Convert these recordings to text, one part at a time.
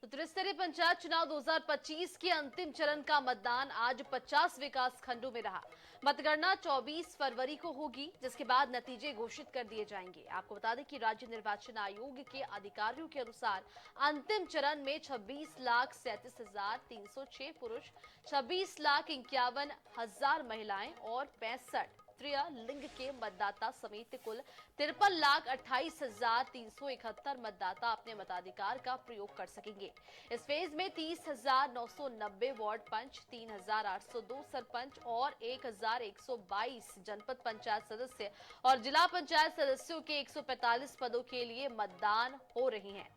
त्रिस्तरीय पंचायत चुनाव 2025 के अंतिम चरण का मतदान आज 50 विकास खंडों में रहा। मतगणना 24 फरवरी को होगी, जिसके बाद नतीजे घोषित कर दिए जाएंगे। आपको बता दें कि राज्य निर्वाचन आयोग के अधिकारियों के अनुसार अंतिम चरण में 26,37,306 पुरुष, 26,51,000 महिलाएं और 65 तृतीय लिंग के मतदाता समेत कुल 53,28,371 मतदाता अपने मताधिकार का प्रयोग कर सकेंगे। इस फेज में 30,990 वार्ड पंच, 3,802 सरपंच और 1,122 जनपद पंचायत सदस्य और जिला पंचायत सदस्यों के 145 पदों के लिए मतदान हो रहे हैं।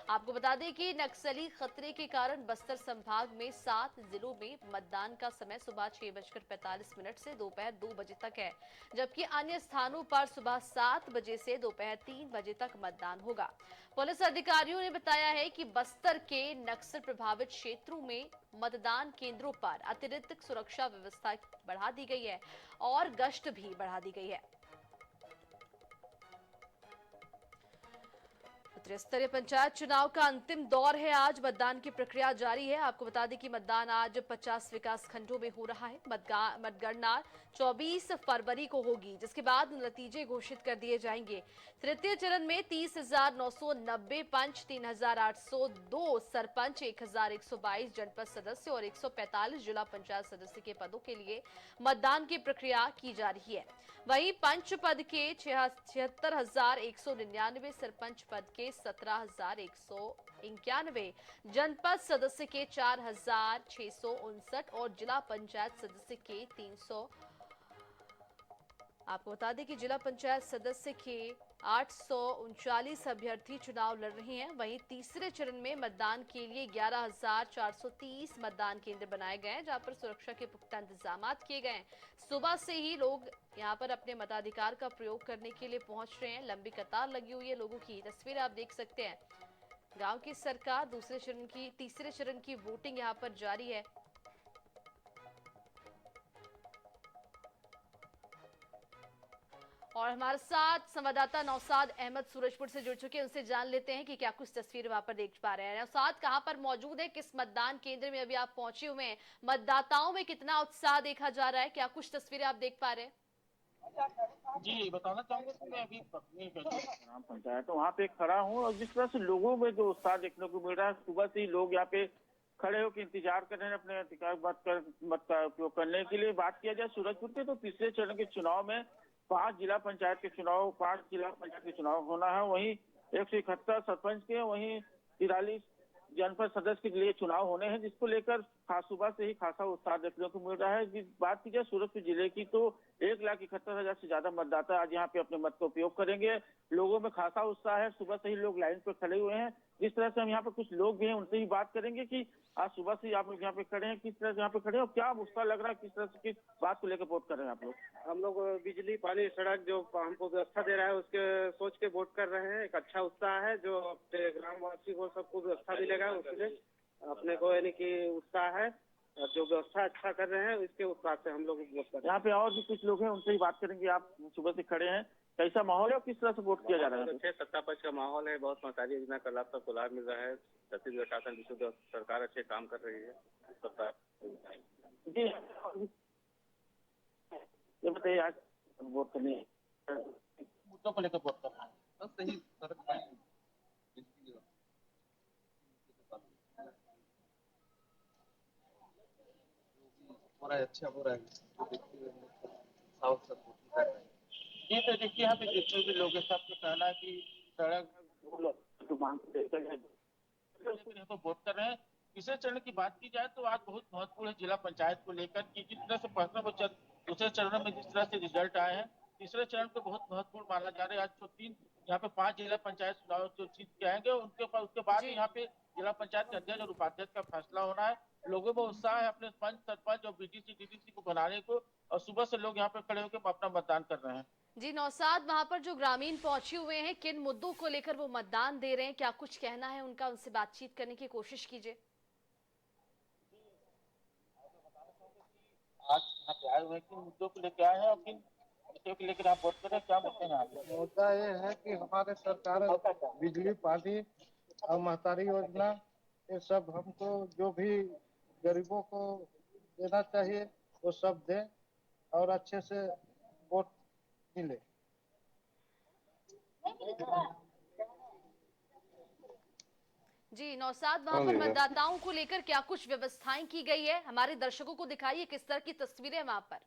आपको बता दें कि नक्सली खतरे के कारण बस्तर संभाग में 7 जिलों में मतदान का समय सुबह 6:45 से दोपहर 2 बजे तक है, जबकि अन्य स्थानों पर सुबह 7 बजे से दोपहर 3 बजे तक मतदान होगा। पुलिस अधिकारियों ने बताया है कि बस्तर के नक्सल प्रभावित क्षेत्रों में मतदान केंद्रों पर अतिरिक्त सुरक्षा व्यवस्था बढ़ा दी गई है और गश्त भी बढ़ा दी गई है। त्रिस्तरीय पंचायत चुनाव का अंतिम दौर है। आज मतदान की प्रक्रिया जारी है। आपको बता दें कि मतदान आज 50 विकास खंडों में हो रहा है। मतगणना 24 फरवरी को होगी, जिसके बाद नतीजे घोषित कर दिए जाएंगे। तृतीय चरण में 30,990 पंच, 3,802 सरपंच, 1,122 जनपद सदस्य और 145 जिला पंचायत सदस्य के पदों के लिए मतदान की प्रक्रिया की जा रही है। वहीं पंच पद के 76,199, सरपंच पद के 17,191, जनपद सदस्य के 4,659 और जिला पंचायत सदस्य के 300। आपको बता दें कि जिला पंचायत सदस्य के 839 अभ्यर्थी चुनाव लड़ रहे हैं। वहीं तीसरे चरण में मतदान के लिए 11,430 मतदान केंद्र बनाए गए हैं, जहां पर सुरक्षा के पुख्ता इंतजाम किए गए हैं। सुबह से ही लोग यहां पर अपने मताधिकार का प्रयोग करने के लिए पहुंच रहे हैं। लंबी कतार लगी हुई है लोगों की। तस्वीर आप देख सकते हैं। गांव की सरकार तीसरे चरण की वोटिंग यहां पर जारी है। और हमारे साथ संवाददाता नौसाद अहमद सूरजपुर से जुड़ चुके हैं। उनसे जान लेते हैं कि क्या कुछ तस्वीर वहां पर देख पा रहे हैं। नौसाद, कहां पर मौजूद है, किस मतदान केंद्र में अभी आप पहुंचे हुए हैं, मतदाताओं में कितना उत्साह देखा जा रहा है, क्या कुछ तस्वीरें आप देख पा रहे हैं? जी, बताना चाहूंगा कि मैं अभी पत्नी ग्राम पंचायत वहाँ पे खड़ा हूँ और जिस तरह से लोगों में जो उत्साह देखने को मिल रहा है, सुबह से ही लोग यहाँ पे खड़े होकर इंतजार कर रहे हैं अपने अधिकार मत का उपयोग करने के लिए। बात किया जाए सूरजपुर के, तो तीसरे चरण के चुनाव में 5 जिला पंचायत के चुनाव होना है। वहीं 171 सरपंच के, वहीं 43 जनपद सदस्य के लिए चुनाव होने हैं, जिसको लेकर खास सुबह से ही खासा उत्साह देखने को मिल रहा है। जिस बात की जाए सूरजपुर जिले की, तो 1,71,000 से ज्यादा मतदाता आज यहाँ पे अपने मत का उपयोग करेंगे। लोगों में खासा उत्साह है। सुबह से ही लोग लाइन पर खड़े हुए हैं। जिस तरह से हम यहाँ पे कुछ लोग भी हैं, उनसे ही बात करेंगे कि आज सुबह से आप लोग यहाँ पे खड़े हैं, किस तरह से यहाँ पे खड़े हैं और क्या उत्साह लग रहा है, किस तरह से किस बात को लेकर वोट कर रहे हैं आप लोग? हम लोग बिजली, पानी, सड़क जो हमको व्यवस्था दे रहा है उसके सोच के वोट कर रहे हैं। एक अच्छा उत्साह है, जो अपने ग्रामवासी को सबको व्यवस्था मिलेगा उसके अपने को यानी कि उत्साह है। जो व्यवस्था अच्छा कर रहे हैं इसके उत्साह से हम लोग वोट कर रहे हैं। यहाँ पे और भी कुछ लोग हैं, उनसे ही बात करेंगे। आप सुबह से खड़े हैं, कैसा माहौल है और किस तरह से वोट किया जा रहा है? अच्छे सत्ता पक्ष का माहौल है। बहुत सरकारी योजना का लाभ सबको लाभ मिल रहा है। छत्तीसगढ़ शासन विशुद्ध सरकार अच्छे काम कर रही है। सरकार जी, ये बताइए आज वोट करने मुद्दों को लेकर वोट करना है। बस सही सड़क हो रहा है, अच्छा हो रहा है, तो देखते हुए हम लोग साउथ सपोर्ट कर रहे हैं। जी, तो देखिए यहाँ पे जितने भी लोग हैं, सबका कहना है कि सड़क तो वोट कर रहे हैं। तीसरे चरण की बात की जाए तो आज बहुत महत्वपूर्ण है जिला पंचायत को लेकर कि जिस तरह से दूसरे चरण में जिस तरह से रिजल्ट आए हैं, तीसरे चरण को बहुत महत्वपूर्ण माना जा रहा है। आज तो 3 यहाँ पे 5 जिला पंचायत चुनाव जो जीत के आएंगे, उसके बाद यहाँ पे जिला पंचायत के अध्यक्ष और उपाध्यक्ष का फैसला होना है। लोगों में उत्साह है अपने पंच, सरपंच और बीडीसी, डीडीसी को बनाने को, और सुबह से लोग यहाँ पे खड़े होकर अपना मतदान कर रहे हैं। जी नौसाद, वहां पर जो ग्रामीण पहुंचे हुए हैं, किन मुद्दों को लेकर वो मतदान दे रहे हैं, क्या कुछ कहना है उनका, उनसे बातचीत करने की कोशिश कीजिए। आज यहाँ पे आए हुए किन मुद्दों को लेकर आए हैं और किन मुद्दों को लेकर आप वोट कर रहे हैं, क्या मुद्दे हैं आपके? मुद्दा ये है कि हमारे सरकार बिजली, पानी और महतारी योजना ये सब हमको जो भी गरीबों को देना चाहिए वो सब दें और अच्छे से वोट मिले। जी नौसाद, वहां पर मतदाताओं को लेकर क्या कुछ व्यवस्थाएं की गई है, हमारे दर्शकों को दिखाइए किस तरह की तस्वीरें वहां पर।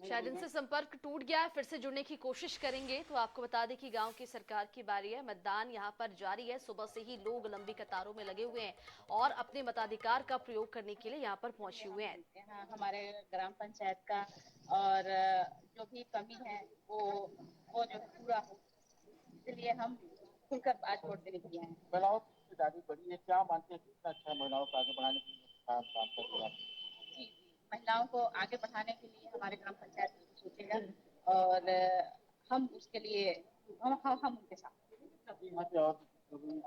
शायद इनसे संपर्क टूट गया है, फिर से जुड़ने की कोशिश करेंगे। तो आपको बता दें कि गांव की सरकार की बारी है, मतदान यहां पर जारी है। सुबह से ही लोग लंबी कतारों में लगे हुए हैं और अपने मताधिकार का प्रयोग करने के लिए यहां पर पहुंचे हुए हैं। यहाँ हमारे ग्राम पंचायत का और जो भी कमी है वो जो पूरा हो, इसलिए हम खुलकर आज वोट देने के लिए आए हैं। महिलाओं की जिम्मेदारी बड़ी है, क्या मानते हैं कितना अच्छा महिलाओं को आगे बढ़ाने के लिए काम कर रहे हैं? जी, महिलाओं को आगे बढ़ाने के लिए हमारे ग्राम पंचायत सोचेगा और हम उसके लिए हम उनके साथ। यहाँ पे और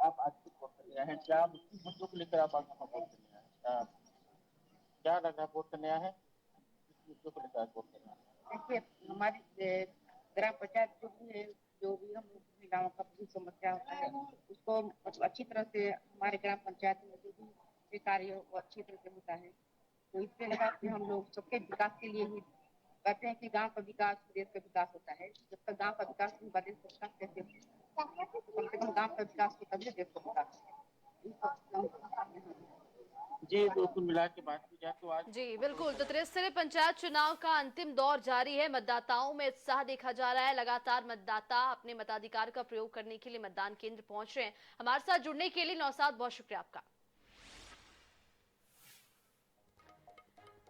आप आज खुद वोट करने आए हैं, क्या मुद्दों को लेकर आप आज वोट करने आए हैं? क्या लग रहा है वोट करने आए हैं, किस मुद्दों को लेकर वोट करने आए हैं? देखिए हमारी ग्राम पंचायत जो भी हम महिलाओं का भी समस्या होता है उसको अच्छी तरह से हमारे ग्राम पंचायत में जो भी कार्य वो अच्छी तरह से होता है। तो इसके लगा कि हम लोग सबके विकास के लिए ही कहते हैं कि गांव का विकास देश का विकास होता है। जब तक गांव का विकास नहीं होगा देश का विकास कैसे होगा? कम से कम गांव का विकास हो तभी देश का विकास होगा। जी, तो कुल मिला के बात की जाए तो आज जी बिल्कुल, तो त्रिस्तरीय पंचायत चुनाव का अंतिम दौर जारी है। मतदाताओं में उत्साह देखा जा रहा है, लगातार मतदाता अपने मताधिकार का प्रयोग करने के लिए मतदान केंद्र पहुंच रहे हैं। हमारे साथ जुड़ने के लिए नौसाद, बहुत शुक्रिया आपका।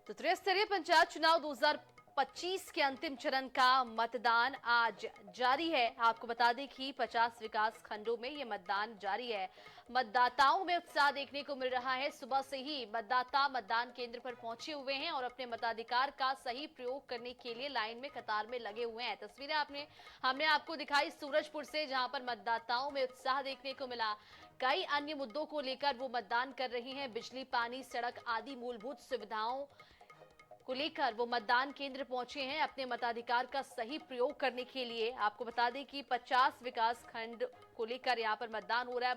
तो त्रिस्तरीय पंचायत चुनाव 2025 के अंतिम चरण का मतदान आज जारी है। आपको बता दें कि 50 विकास खंडों में ये मतदान जारी है। मतदाताओं में उत्साह देखने को मिल रहा है। सुबह से ही मतदाता मतदान केंद्र पर पहुंचे हुए हैं और अपने मताधिकार का सही प्रयोग करने के लिए लाइन में कतार में लगे हुए हैं। तस्वीरें हमने आपको दिखाई सूरजपुर से, जहां पर मतदाताओं में उत्साह देखने को मिला। कई अन्य मुद्दों को लेकर वो मतदान कर रही हैं। बिजली, पानी, सड़क आदि मूलभूत सुविधाओं को लेकर वो मतदान केंद्र पहुंचे हैं अपने मताधिकार का सही प्रयोग करने के लिए। आपको बता दें कि 50 विकास खंड को लेकर यहां पर मतदान हो रहा है।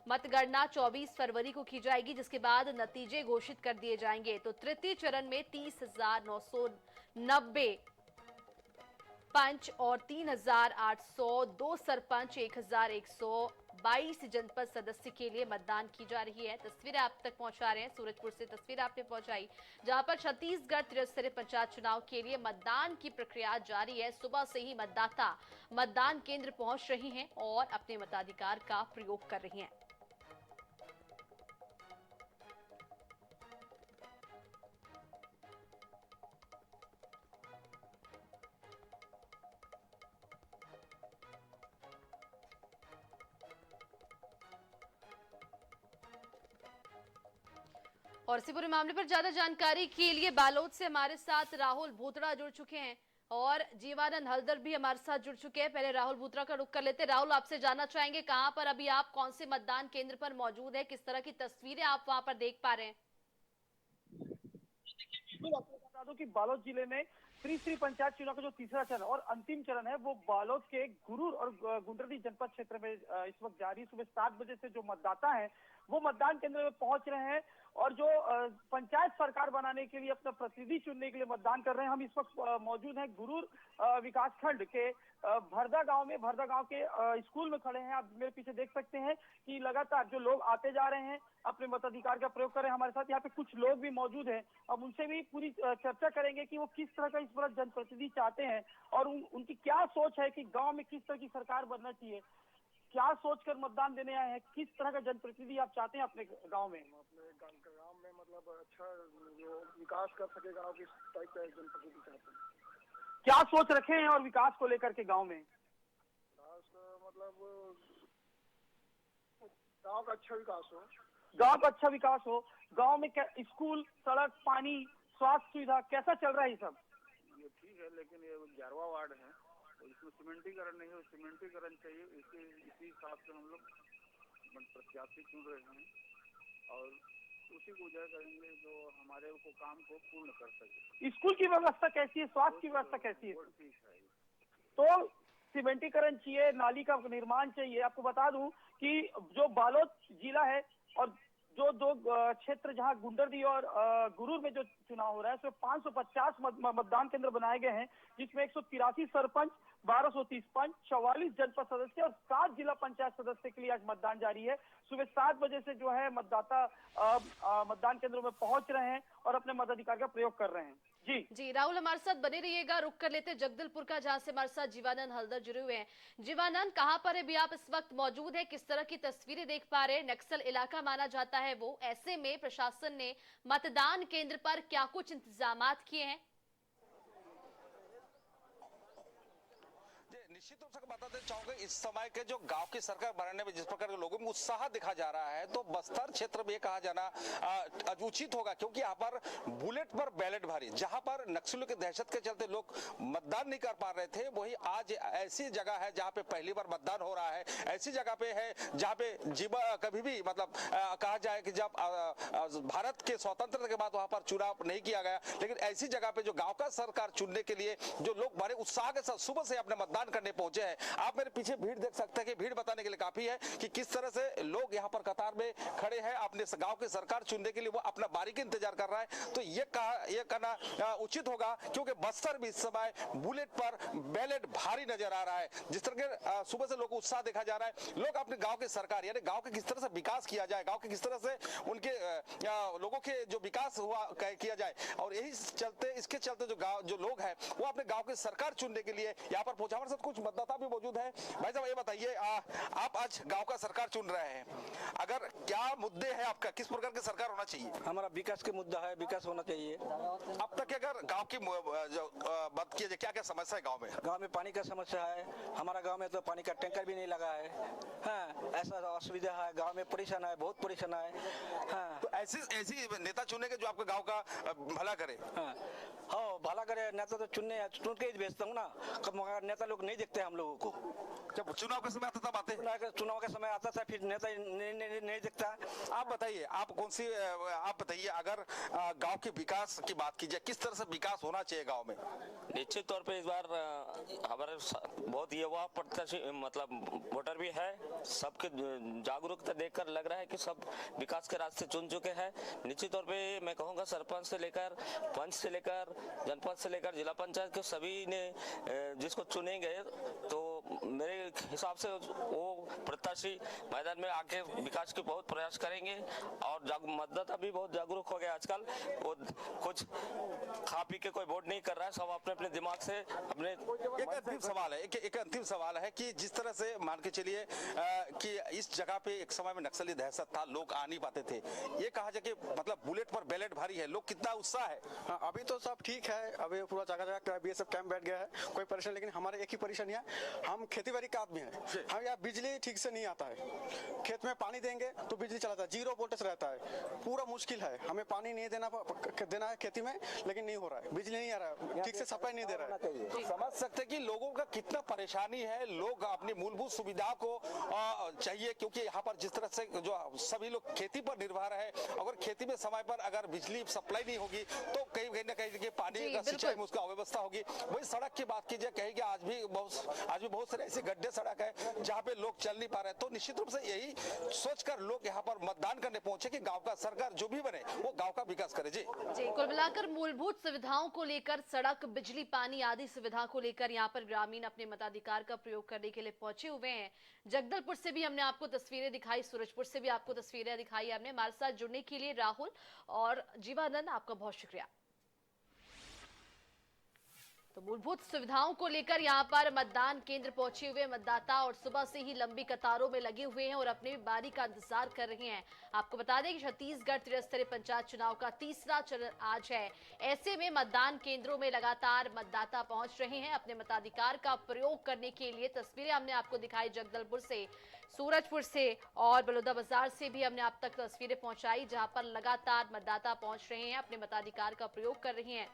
मतगणना 24 फरवरी को की जाएगी, जिसके बाद नतीजे घोषित कर दिए जाएंगे। तो तृतीय चरण में 30,990 पंच और 3,802 सरपंच, 1,122 जनपद सदस्य के लिए मतदान की जा रही है। तस्वीरें आप तक पहुंचा रहे हैं सूरजपुर से, तस्वीर आपने पहुंचाई जहां पर छत्तीसगढ़ त्रिस्तरीय पंचायत चुनाव के लिए मतदान की प्रक्रिया जारी है। सुबह से ही मतदाता मतदान केंद्र पहुंच रही हैं और अपने मताधिकार का प्रयोग कर रही हैं। और इसी पूरे मामले पर ज्यादा जानकारी के लिए बालोद से हमारे साथ राहुल भूतड़ा जुड़ चुके हैं और जीवानंद हल्दर भी हमारे साथ जुड़ चुके हैं। पहले राहुल भूतड़ा का रुख कर लेते हैं। राहुल, आपसे जानना चाहेंगे कहां पर अभी आप कौन से मतदान केंद्र पर मौजूद है, किस तरह की तस्वीरें आप वहां पर देख पा रहे हैं? बिल्कुल, आपको बता दूं कि बालोद जिले में त्रिस्तरीय पंचायत चुनाव का जो तीसरा चरण और अंतिम चरण है वो बालोद के गुरूर और गुंडरदी जनपद क्षेत्र में इस वक्त जारी। सुबह 7 बजे से जो मतदाता हैं वो मतदान केंद्र में पहुंच रहे हैं और जो पंचायत सरकार बनाने के लिए अपना प्रतिनिधि चुनने के लिए मतदान कर रहे हैं। हम इस वक्त मौजूद हैं गुरूर विकास खंड के भरदा गांव में। भरदा गांव के स्कूल में खड़े हैं। आप मेरे पीछे देख सकते हैं कि लगातार जो लोग आते जा रहे हैं अपने मताधिकार का प्रयोग कर रहे हैं। हमारे साथ यहाँ पे कुछ लोग भी मौजूद हैं, अब उनसे भी पूरी चर्चा करेंगे कि वो किस तरह का इस बार जनप्रतिनिधि चाहते हैं और उनकी क्या सोच है कि गांव में किस तरह की सरकार बनना चाहिए, क्या सोचकर मतदान देने आए हैं, किस तरह का जनप्रतिनिधि आप चाहते हैं अपने गांव में? अपने गांव में मतलब अच्छा जो विकास कर सके गांव की टाइप का जनप्रतिनिधि चाहते हैं। क्या सोच रखे हैं और विकास को लेकर के गांव में? विकास मतलब गांव का अच्छा विकास हो। गांव का अच्छा विकास हो। गांव में स्कूल, सड़क, पानी, स्वास्थ्य सुविधा कैसा चल रहा है? ये सब ये ठीक है, लेकिन ये 11वां वार्ड है तो इसमें सीमेंटीकरण नहीं है, सीमेंटीकरण चाहिए। इसी हिसाब से हम लोग प्रत्याशी चुन रहे हैं और उसी को जय करेंगे जो हमारे को काम को पूर्ण कर सके। स्कूल की व्यवस्था कैसी है, स्वास्थ्य की व्यवस्था कैसी है? ठीक है। तो सीमेंटीकरण चाहिए, नाली का निर्माण चाहिए। आपको बता दूं कि जो बालोद जिला है और जो दो क्षेत्र जहां गुंडरदी और गुरूर में जो चुनाव हो रहा है उसमें 550 मतदान केंद्र बनाए गए हैं, जिसमें 183 सरपंच, 1230 पंच, 44 जनपद सदस्य और 7 जिला पंचायत सदस्य के लिए आज मतदान जारी है। सुबह 7 बजे से जो है मतदाता मतदान केंद्रों में पहुंच रहे हैं और अपने मताधिकार का प्रयोग कर रहे हैं। जी राहुल हमारे साथ बने रहिएगा। रुक कर लेते जगदलपुर का, जहां से हमारे साथ जीवानंद हल्दर जुड़े हुए हैं। जीवानंद, कहां पर है भी आप इस वक्त मौजूद है, किस तरह की तस्वीरें देख पा रहे हैं? नक्सल इलाका माना जाता है वो, ऐसे में प्रशासन ने मतदान केंद्र पर क्या कुछ इंतजामात किए हैं? निश्चित रूप से बताते चाहूंगा, इस समय के जो गांव की सरकार बनाने में जिस प्रकार के लोगों में उत्साह दिखा जा रहा है, तो बस्तर क्षेत्र में कहा जाना उचित होगा, क्योंकि यहाँ पर बुलेट पर बैलेट भारी, जहां पर नक्सलियों की दहशत के चलते लोग मतदान नहीं कर पा रहे थे, वही आज ऐसी जगह है जहां पे पहली बार मतदान हो रहा है। ऐसी जगह पे है जहां पे जीवन कभी भी मतलब कहा जाए कि जब भारत के स्वतंत्रता के बाद वहां पर चुनाव नहीं किया गया, लेकिन ऐसी जगह पे जो गांव का सरकार चुनने के लिए जो लोग बड़े उत्साह के साथ सुबह से अपने मतदान करने पहुंचे हैं। आप मेरे पीछे भीड़ देख सकते हैं कि भीड़ बताने के लिए काफी है कि किस तरह से लोग यहां पर कतार में खड़े हैं अपने गांव की सरकार चुनने के लिए, वो अपना बारी का इंतजार कर रहा है। तो ये कहना उचित होगा, क्योंकि बस्तर भी इस समय बुलेट पर बैलेट भारी नजर आ रहा है। जिस तरह के सुबह से लोग उत्साह देखा जा रहा है, लोग अपने गांव की सरकार यानी गांव के किस तरह से विकास किया जाए, गांव के किस तरह से उनके लोगों के जो विकास हुआ किया जाए, और यही चलते इसके चलते जो लोग हैं वो अपने गांव की सरकार चुनने के लिए यहाँ पर पहुंचा। हमारे साथ कुछ मतदाता भी मौजूद है। भाई साहब, ये बताइए, आप आज गांव का सरकार चुन रहे हैं, अगर क्या मुद्दे हैं आपका, किस प्रकार की सरकार होना चाहिए? हमारा विकास के मुद्दा है, विकास होना चाहिए। अब तक अगर गांव की बात किया जाए, क्या क्या समस्या है गांव में? गांव में पानी का समस्या है, हमारा गांव में तो पानी का टैंकर भी नहीं लगा है। हाँ, ऐसा असुविधा है, गांव में परेशान है, बहुत परेशान है। हाँ, तो ऐसी नेता चुने के जो आपके गांव का भला करे। हाँ, भला करे नेता तो चुन के ही भेजता हूँ ना, मगर नेता लोग नहीं देखते हम लोगों को। जब चुनाव का समय आता तब आते? चुनाव का समय आता था, फिर नेता नहीं देखता। आप बताइए, आप बताइए, अगर गांव के विकास की बात की जाए, किस तरह से विकास होना चाहिए गांव में? निश्चित तौर पे इस बार हमारे बहुत युवा प्रत्याशी मतलब वोटर भी है, सबके जागरूकता देखकर लग रहा है कि सब विकास के रास्ते चुन चुके हैं। निश्चित तौर पे मैं कहूँगा सरपंच से लेकर पंच से लेकर जनपद से लेकर जिला पंचायत के सभी ने जिसको चुनेंगे, तो मेरे हिसाब से वो प्रत्याशी मैदान में आके विकास के बहुत प्रयास करेंगे। और मतदाता भी बहुत जागरूक हो गया आजकल, वो कुछ खा पी के कोई वोट नहीं कर रहा है, सब अपने अपने दिमाग से अपने। एक अंतिम सवाल है कि जिस तरह से मान के चलिए कि इस जगह पे एक समय में नक्सली दहशत था, लोग आ नहीं पाते थे, ये कहा जाए कि मतलब बुलेट पर बैलेट भारी है, लोग कितना उत्साह है? हाँ, अभी तो सब ठीक है, अभी पूरा जगह बीएसएफ कैंप बैठ गया है, कोई परेशानी। लेकिन हमारे एक ही परेशानी है, हम खेती बाड़ी का आदमी है, हम यहाँ बिजली ठीक से नहीं आता है, खेत में पानी देंगे तो बिजली चलाता है, 0 वोल्टेज रहता है, पूरा मुश्किल है। हमें पानी नहीं देना है खेती में, लेकिन नहीं हो रहा है, बिजली नहीं आ रहा है, ठीक से सप्लाई नहीं दे रहा है। तो समझ सकते कि लोगों का कितना परेशानी है, लोग अपनी मूलभूत सुविधा को चाहिए, क्योंकि यहाँ पर जिस तरह से जो सभी लोग खेती पर निर्भर है, अगर खेती में समय पर अगर बिजली सप्लाई नहीं होगी तो कहीं ना कहीं पानी का सिंचाई में उसका अव्यवस्था होगी। वही सड़क की बात कीजिए, कहेंगे आज भी बहुत सारे ऐसे गड्ढे सड़क है जहाँ पे लोग चल नहीं पा रहे। तो निश्चित रूप से यही सोचकर लोग यहाँ पर मतदान करने पहुंचे कि गांव का सरकार जो भी बने वो गांव का विकास करे। जी कुल मिलाकर मूलभूत सुविधाओं को लेकर, सड़क, बिजली, पानी आदि सुविधा को लेकर यहाँ पर ग्रामीण अपने मताधिकार का प्रयोग करने के लिए पहुंचे हुए हैं। जगदलपुर से भी हमने आपको तस्वीरें दिखाई, सूरजपुर से भी आपको तस्वीरें दिखाई हमने। हमारे साथ जुड़ने के लिए राहुल और जीवानंद, आपका बहुत शुक्रिया। तो मूलभूत सुविधाओं को लेकर यहाँ पर मतदान केंद्र पहुंचे हुए मतदाता और सुबह से ही लंबी कतारों में लगे हुए हैं और अपनी बारी का इंतजार कर रहे हैं। आपको बता दें कि छत्तीसगढ़ त्रिस्तरीय पंचायत चुनाव का तीसरा चरण आज है। ऐसे में मतदान केंद्रों में लगातार मतदाता पहुंच रहे हैं अपने मताधिकार का प्रयोग करने के लिए। तस्वीरें हमने आपको दिखाई जगदलपुर से, सूरजपुर से और बलौदाबाजार से भी हमने आप तक तस्वीरें पहुंचाई, जहां पर लगातार मतदाता पहुंच रहे हैं, अपने मताधिकार का प्रयोग कर रहे हैं।